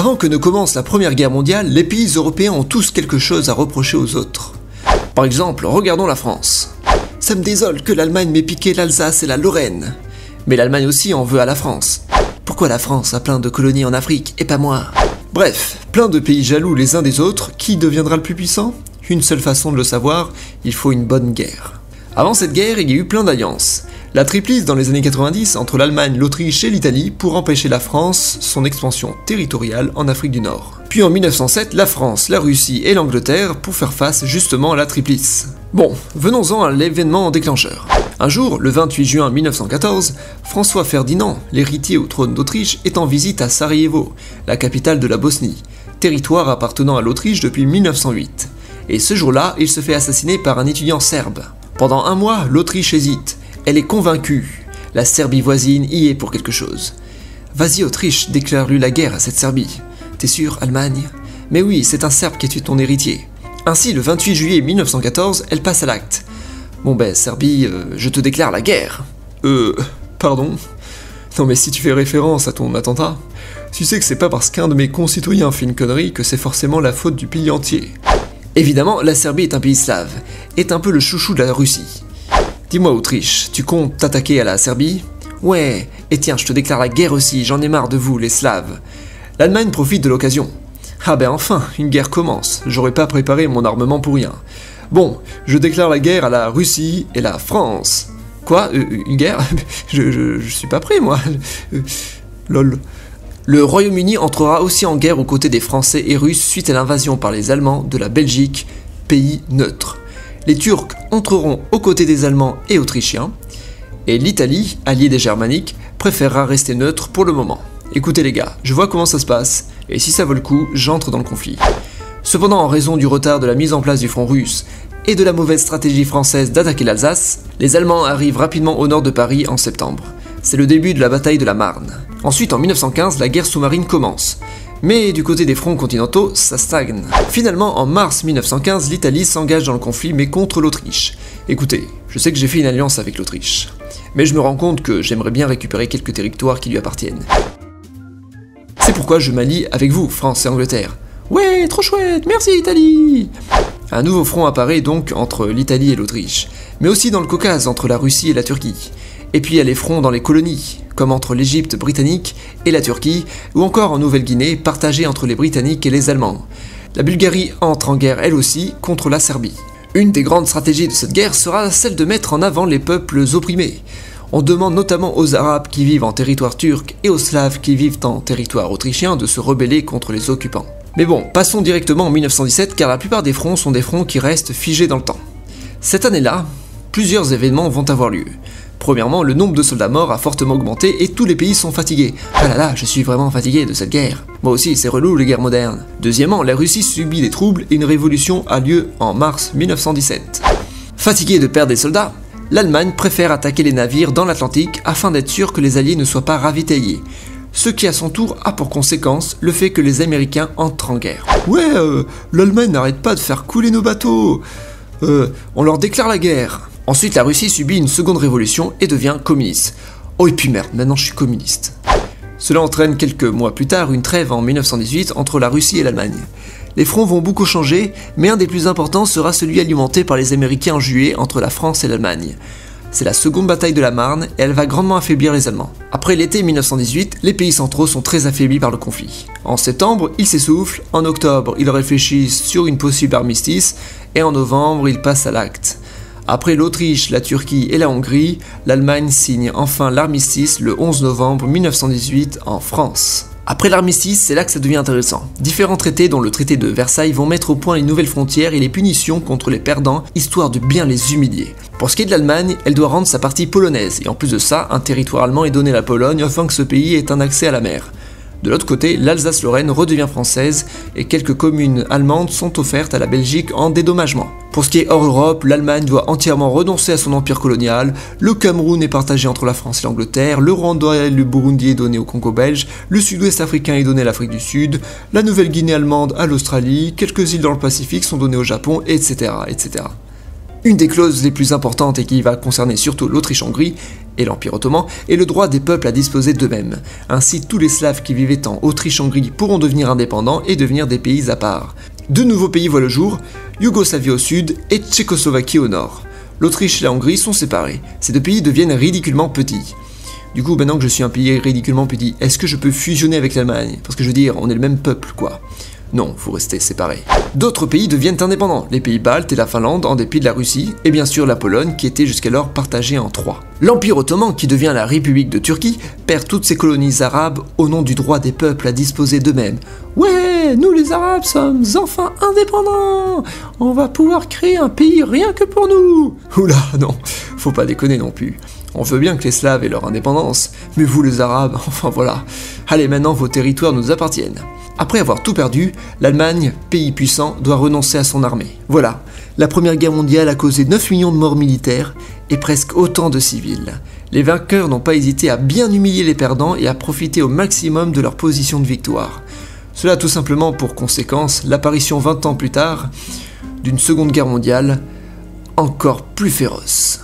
Avant que ne commence la Première Guerre mondiale, les pays européens ont tous quelque chose à reprocher aux autres. Par exemple, regardons la France. Ça me désole que l'Allemagne m'ait piqué l'Alsace et la Lorraine. Mais l'Allemagne aussi en veut à la France. Pourquoi la France a plein de colonies en Afrique et pas moi? Bref, plein de pays jaloux les uns des autres, qui deviendra le plus puissant? Une seule façon de le savoir, il faut une bonne guerre. Avant cette guerre, il y a eu plein d'alliances. La triplice dans les années 90 entre l'Allemagne, l'Autriche et l'Italie pour empêcher la France son expansion territoriale en Afrique du Nord. Puis en 1907, la France, la Russie et l'Angleterre pour faire face justement à la triplice. Bon, venons-en à l'événement déclencheur. Un jour, le 28 juin 1914, François Ferdinand, l'héritier au trône d'Autriche, est en visite à Sarajevo, la capitale de la Bosnie, territoire appartenant à l'Autriche depuis 1908. Et ce jour-là, il se fait assassiner par un étudiant serbe. Pendant un mois, l'Autriche hésite. Elle est convaincue. La Serbie voisine y est pour quelque chose. Vas-y Autriche, déclare-lui la guerre à cette Serbie. T'es sûr, Allemagne? Mais oui, c'est un Serbe qui est ton héritier. Ainsi, le 28 juillet 1914, elle passe à l'acte. Bon ben, Serbie, je te déclare la guerre. Pardon? Non mais si tu fais référence à ton attentat, tu sais que c'est pas parce qu'un de mes concitoyens fait une connerie que c'est forcément la faute du pays entier. Évidemment, la Serbie est un pays slave, est un peu le chouchou de la Russie. Dis-moi Autriche, tu comptes t'attaquer à la Serbie? Ouais, et tiens, je te déclare la guerre aussi, j'en ai marre de vous, les Slaves. L'Allemagne profite de l'occasion. Ah ben enfin, une guerre commence, j'aurais pas préparé mon armement pour rien. Bon, je déclare la guerre à la Russie et la France. Quoi? Une guerre? je suis pas prêt, moi. Lol. Le Royaume-Uni entrera aussi en guerre aux côtés des Français et Russes suite à l'invasion par les Allemands de la Belgique, pays neutre. Les Turcs entreront aux côtés des Allemands et Autrichiens, et l'Italie, alliée des Germaniques, préférera rester neutre pour le moment. Écoutez les gars, je vois comment ça se passe, et si ça vaut le coup, j'entre dans le conflit. Cependant, en raison du retard de la mise en place du front russe et de la mauvaise stratégie française d'attaquer l'Alsace, les Allemands arrivent rapidement au nord de Paris en septembre. C'est le début de la bataille de la Marne. Ensuite, en 1915, la guerre sous-marine commence. Mais du côté des fronts continentaux, ça stagne. Finalement, en mars 1915, l'Italie s'engage dans le conflit, mais contre l'Autriche. Écoutez, je sais que j'ai fait une alliance avec l'Autriche, mais je me rends compte que j'aimerais bien récupérer quelques territoires qui lui appartiennent. C'est pourquoi je m'allie avec vous, France et Angleterre. Ouais, trop chouette, merci Italie! Un nouveau front apparaît donc entre l'Italie et l'Autriche, mais aussi dans le Caucase entre la Russie et la Turquie. Et puis il y a les fronts dans les colonies, comme entre l'Égypte britannique et la Turquie, ou encore en Nouvelle-Guinée, partagée entre les Britanniques et les Allemands. La Bulgarie entre en guerre elle aussi contre la Serbie. Une des grandes stratégies de cette guerre sera celle de mettre en avant les peuples opprimés. On demande notamment aux Arabes qui vivent en territoire turc et aux Slaves qui vivent en territoire autrichien de se rebeller contre les occupants. Mais bon, passons directement en 1917 car la plupart des fronts sont des fronts qui restent figés dans le temps. Cette année-là, plusieurs événements vont avoir lieu. Premièrement, le nombre de soldats morts a fortement augmenté et tous les pays sont fatigués. Ah là là, je suis vraiment fatigué de cette guerre. Moi aussi, c'est relou les guerres modernes. Deuxièmement, la Russie subit des troubles et une révolution a lieu en mars 1917. Fatigué de perdre des soldats, l'Allemagne préfère attaquer les navires dans l'Atlantique afin d'être sûr que les Alliés ne soient pas ravitaillés. Ce qui à son tour a pour conséquence le fait que les Américains entrent en guerre. Ouais, l'Allemagne n'arrête pas de faire couler nos bateaux. On leur déclare la guerre. Ensuite, la Russie subit une seconde révolution et devient communiste. Oh et puis merde, maintenant je suis communiste. Cela entraîne quelques mois plus tard une trêve en 1918 entre la Russie et l'Allemagne. Les fronts vont beaucoup changer, mais un des plus importants sera celui alimenté par les Américains en juillet entre la France et l'Allemagne. C'est la seconde bataille de la Marne et elle va grandement affaiblir les Allemands. Après l'été 1918, les pays centraux sont très affaiblis par le conflit. En septembre, ils s'essoufflent, en octobre, ils réfléchissent sur une possible armistice, et en novembre, ils passent à l'acte. Après l'Autriche, la Turquie et la Hongrie, l'Allemagne signe enfin l'armistice le 11 novembre 1918 en France. Après l'armistice, c'est là que ça devient intéressant. Différents traités, dont le traité de Versailles, vont mettre au point les nouvelles frontières et les punitions contre les perdants, histoire de bien les humilier. Pour ce qui est de l'Allemagne, elle doit rendre sa partie polonaise, et en plus de ça, un territoire allemand est donné à la Pologne afin que ce pays ait un accès à la mer. De l'autre côté, l'Alsace-Lorraine redevient française et quelques communes allemandes sont offertes à la Belgique en dédommagement. Pour ce qui est hors Europe, l'Allemagne doit entièrement renoncer à son empire colonial, le Cameroun est partagé entre la France et l'Angleterre, le Rwanda et le Burundi est donné au Congo belge, le sud-ouest africain est donné à l'Afrique du Sud, la Nouvelle-Guinée allemande à l'Australie, quelques îles dans le Pacifique sont données au Japon, etc., etc. Une des clauses les plus importantes et qui va concerner surtout l'Autriche-Hongrie et l'Empire ottoman, et le droit des peuples à disposer d'eux-mêmes. Ainsi, tous les Slaves qui vivaient en Autriche-Hongrie pourront devenir indépendants et devenir des pays à part. Deux nouveaux pays voient le jour, Yougoslavie au sud et Tchécoslovaquie au nord. L'Autriche et la Hongrie sont séparés. Ces deux pays deviennent ridiculement petits. Du coup, maintenant que je suis un pays ridiculement petit, est-ce que je peux fusionner avec l'Allemagne? Parce que je veux dire, on est le même peuple, quoi. Non, faut rester séparés. D'autres pays deviennent indépendants, les pays baltes et la Finlande en dépit de la Russie, et bien sûr la Pologne qui était jusqu'alors partagée en trois. L'Empire ottoman, qui devient la République de Turquie, perd toutes ses colonies arabes au nom du droit des peuples à disposer d'eux-mêmes. Ouais, nous les Arabes sommes enfin indépendants! On va pouvoir créer un pays rien que pour nous! Oula, non, faut pas déconner non plus. On veut bien que les Slaves aient leur indépendance, mais vous les Arabes, enfin voilà. Allez, maintenant vos territoires nous appartiennent. Après avoir tout perdu, l'Allemagne, pays puissant, doit renoncer à son armée. Voilà, la Première Guerre mondiale a causé 9 millions de morts militaires et presque autant de civils. Les vainqueurs n'ont pas hésité à bien humilier les perdants et à profiter au maximum de leur position de victoire. Cela a tout simplement pour conséquence l'apparition 20 ans plus tard d'une Seconde Guerre mondiale encore plus féroce.